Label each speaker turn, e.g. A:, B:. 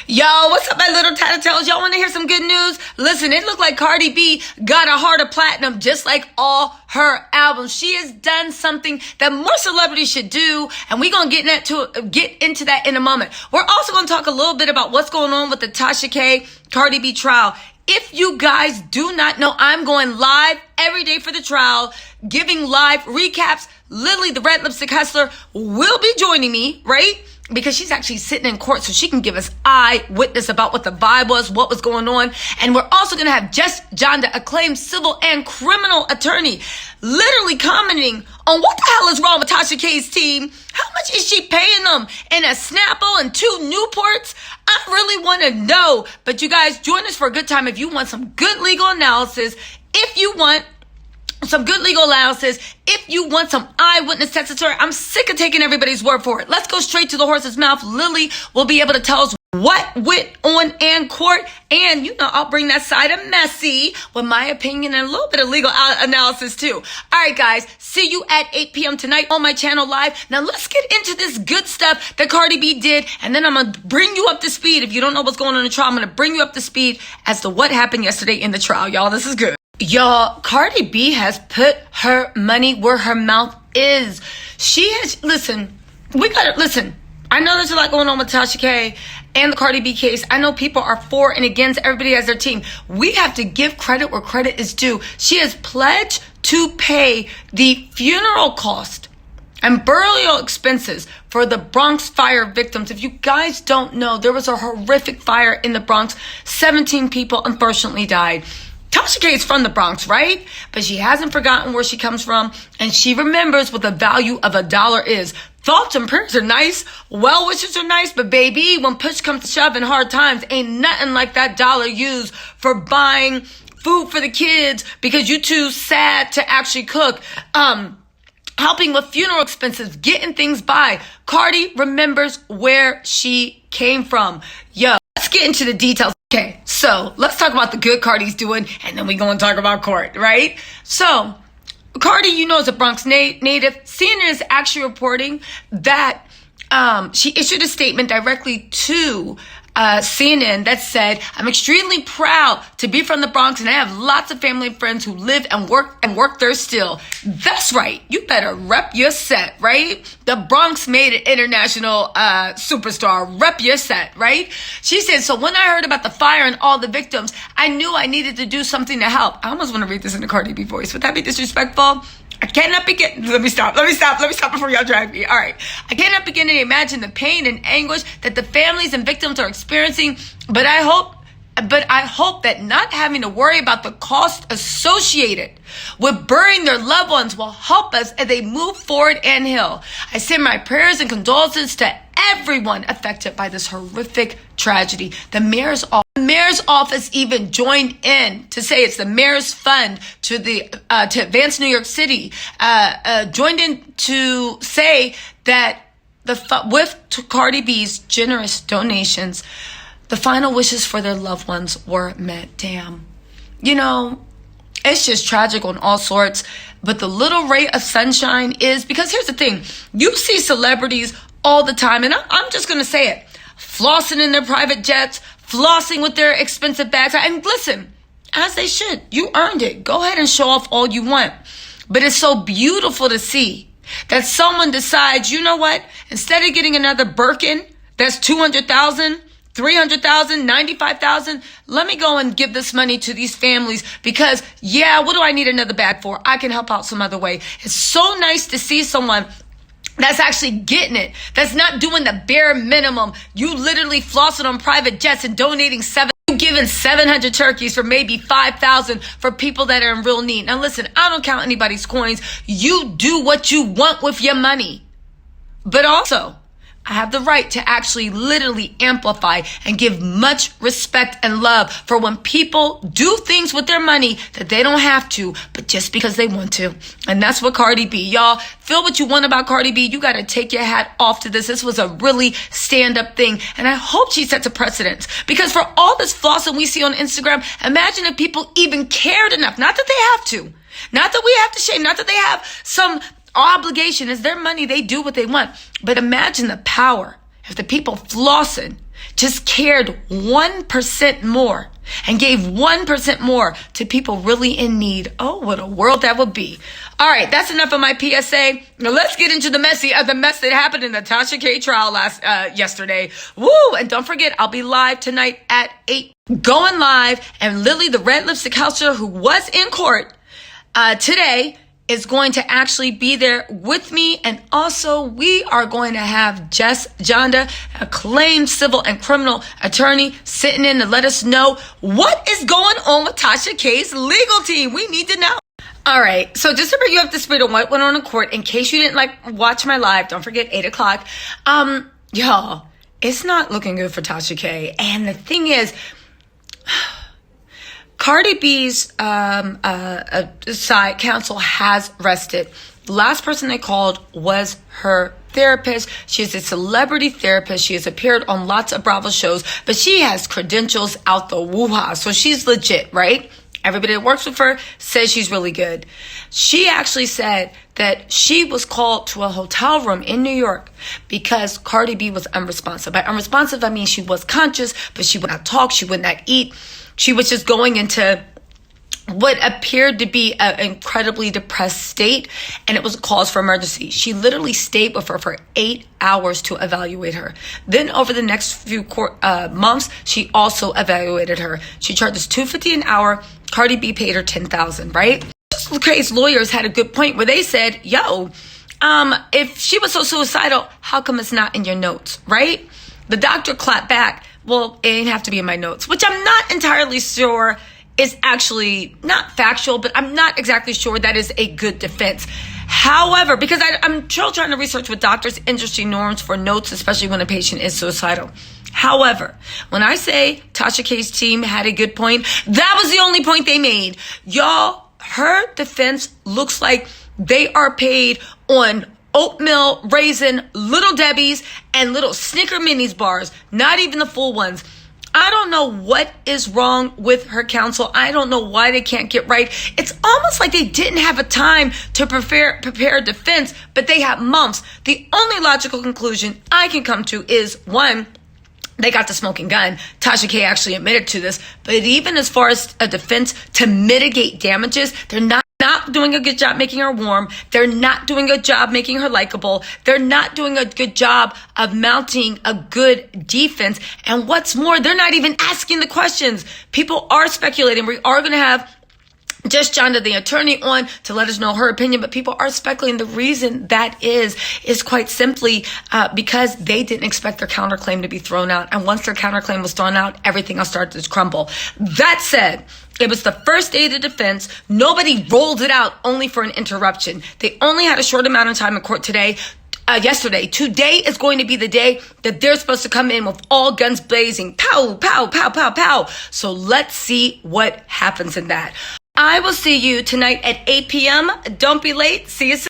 A: Yo, what's up, my little Tattle Tells? Y'all want to hear some good news? Listen, it looked like Cardi B got a heart of platinum just like all her albums. She has done something that more celebrities should do, and we're going to get into that in a moment. We're also going to talk a little bit about what's going on with the Tasha K. Cardi B trial. If you guys do not know, I'm going live every day for the trial, giving live recaps. Lillie, the RedLipstick hustler, will be joining me, right? Because she's actually sitting in court so she can give us eyewitness about what the vibe was, what was going on. And we're also going to have Jess John, the acclaimed civil and criminal attorney, literally commenting on what the hell is wrong with Tasha K's team. How much is she paying them in a Snapple and 2 Newports? I really want to know. But you guys, join us for a good time if you want some good legal analysis. If you want some good legal analysis, if you want some eyewitness testimony, I'm sick of taking everybody's word for it. Let's go straight to the horse's mouth. Lillie will be able to tell us what went on in court, and I'll bring that side of messy with my opinion and a little bit of legal analysis too. All right, guys, see you at 8 p.m. tonight on my channel live. Now let's get into this good stuff that Cardi B did, and then I'm gonna bring you up to speed. If you don't know what's going on in the trial, I'm gonna bring you up to speed as to what happened yesterday in the trial. Y'all, this is good. Y'all, Cardi B has put her money where her mouth is. She has, listen, I know there's a lot going on with Tasha K and the Cardi B case. I know people are for and against. Everybody has their team. We have to give credit where credit is due. She has pledged to pay the funeral cost and burial expenses for the Bronx fire victims. If you guys don't know, there was a horrific fire in the Bronx. 17 people unfortunately died. Tasha K is from the Bronx, right? But she hasn't forgotten where she comes from, and she remembers what the value of $1 is. Thoughts and prayers are nice, well wishes are nice, but baby, when push comes to shove in hard times, ain't nothing like that dollar used for buying food for the kids because you too sad to actually cook. Helping with funeral expenses, getting things by. Cardi remembers where she came from. Yo, let's get into the details. Okay, so let's talk about the good Cardi's doing, and then we're going to talk about court, right? So, Cardi, is a Bronx native. CNN is actually reporting that she issued a statement directly to CNN that said, "I'm extremely proud to be from the Bronx, and I have lots of family and friends who live and work there still." That's right. You better rep your set, right? The Bronx made an international superstar. Rep your set, right? She said, "So when I heard about the fire and all the victims, I knew I needed to do something to help." I almost want to read this in the Cardi B voice. Would that be disrespectful? I cannot begin. Let me stop before y'all drag me. All right. I cannot begin to imagine the pain and anguish that the families and victims are experiencing, but I hope that not having to worry about the cost associated with burying their loved ones will help us as they move forward and heal. I send my prayers and condolences to everyone affected by this horrific tragedy. The mayor's office even joined in to say it's the mayor's fund to advance New York City. Joined in to say that with Cardi B's generous donations, the final wishes for their loved ones were met. Damn. It's just tragic on all sorts. But the little ray of sunshine is, because here's the thing. You see celebrities all the time, and I'm just going to say it, flossing in their private jets, flossing with their expensive bags. And listen, as they should. You earned it. Go ahead and show off all you want. But it's so beautiful to see that someone decides, you know what? Instead of getting another Birkin that's $200,000, $300,000, $95,000. Let me go and give this money to these families because, what do I need another bag for? I can help out some other way. It's so nice to see someone that's actually getting it. That's not doing the bare minimum. You literally flossing on private jets and donating you giving 700 turkeys for maybe 5,000 for people that are in real need. Now listen, I don't count anybody's coins. You do what you want with your money. But also, I have the right to actually literally amplify and give much respect and love for when people do things with their money that they don't have to, but just because they want to. And that's what Cardi B. Y'all, feel what you want about Cardi B. You got to take your hat off to this. This was a really stand-up thing. And I hope she sets a precedent. Because for all this flossing we see on Instagram, imagine if people even cared enough. Not that they have to. Not that we have to shame. Not that they have some obligation. It's their money. They do what they want. But imagine the power if the people flossing just cared 1% more and gave 1% more to people really in need, oh, what a world that would be. All right, that's enough of my PSA. Now let's get into the mess that happened in the Tasha K trial yesterday. Woo! And don't forget, I'll be live tonight at 8. Going live, and Lillie, the red lipstick counselor who was in court today, is going to actually be there with me. And also we are going to have Jess Jonda, acclaimed civil and criminal attorney, sitting in to let us know what is going on with Tasha K's legal team. We need to know. All right, so just to bring you up to speed on what went on in court, in case you didn't watch my live, don't forget 8 o'clock. Y'all, it's not looking good for Tasha K. And the thing is, Cardi B's side counsel has rested. The last person they called was her therapist. She is a celebrity therapist. She has appeared on lots of Bravo shows, but she has credentials out the woo-ha. So she's legit, right? Everybody that works with her says she's really good. She actually said that she was called to a hotel room in New York because Cardi B was unresponsive. By unresponsive, I mean she was conscious, but she would not talk, she would not eat. She was just going into what appeared to be an incredibly depressed state, and it was a cause for emergency. She literally stayed with her for 8 hours to evaluate her. Then over the next few months, she also evaluated her. She charges $250 an hour. Cardi B paid her $10,000, right? This case lawyers had a good point where they said, yo, if she was so suicidal, how come it's not in your notes, right? The doctor clapped back, well, it didn't have to be in my notes, which I'm not entirely sure is actually not factual, but I'm not exactly sure that is a good defense. However, because I'm still trying to research with doctors' industry norms for notes, especially when a patient is suicidal. However, when I say Tasha K's team had a good point, that was the only point they made. Y'all, her defense looks like they are paid on oatmeal, raisin, Little Debbie's, and little Snicker Minis bars, not even the full ones. I don't know what is wrong with her counsel. I don't know why they can't get right. It's almost like they didn't have a time to prepare a defense, but they had months. The only logical conclusion I can come to is, one, they got the smoking gun. Tasha K actually admitted to this. But even as far as a defense to mitigate damages, they're not doing a good job making her warm. They're not doing a job making her likable. They're not doing a good job of mounting a good defense. And what's more, they're not even asking the questions. People are speculating. We are going to have Jess Jonda, the attorney, on to let us know her opinion, but people are speculating. The reason that is quite simply because they didn't expect their counterclaim to be thrown out. And once their counterclaim was thrown out, everything else started to crumble. That said, it was the first day of the defense. Nobody rolled it out only for an interruption. They only had a short amount of time in court yesterday. Today is going to be the day that they're supposed to come in with all guns blazing. Pow, pow, pow, pow, pow. So let's see what happens in that. I will see you tonight at 8 p.m. Don't be late. See you soon.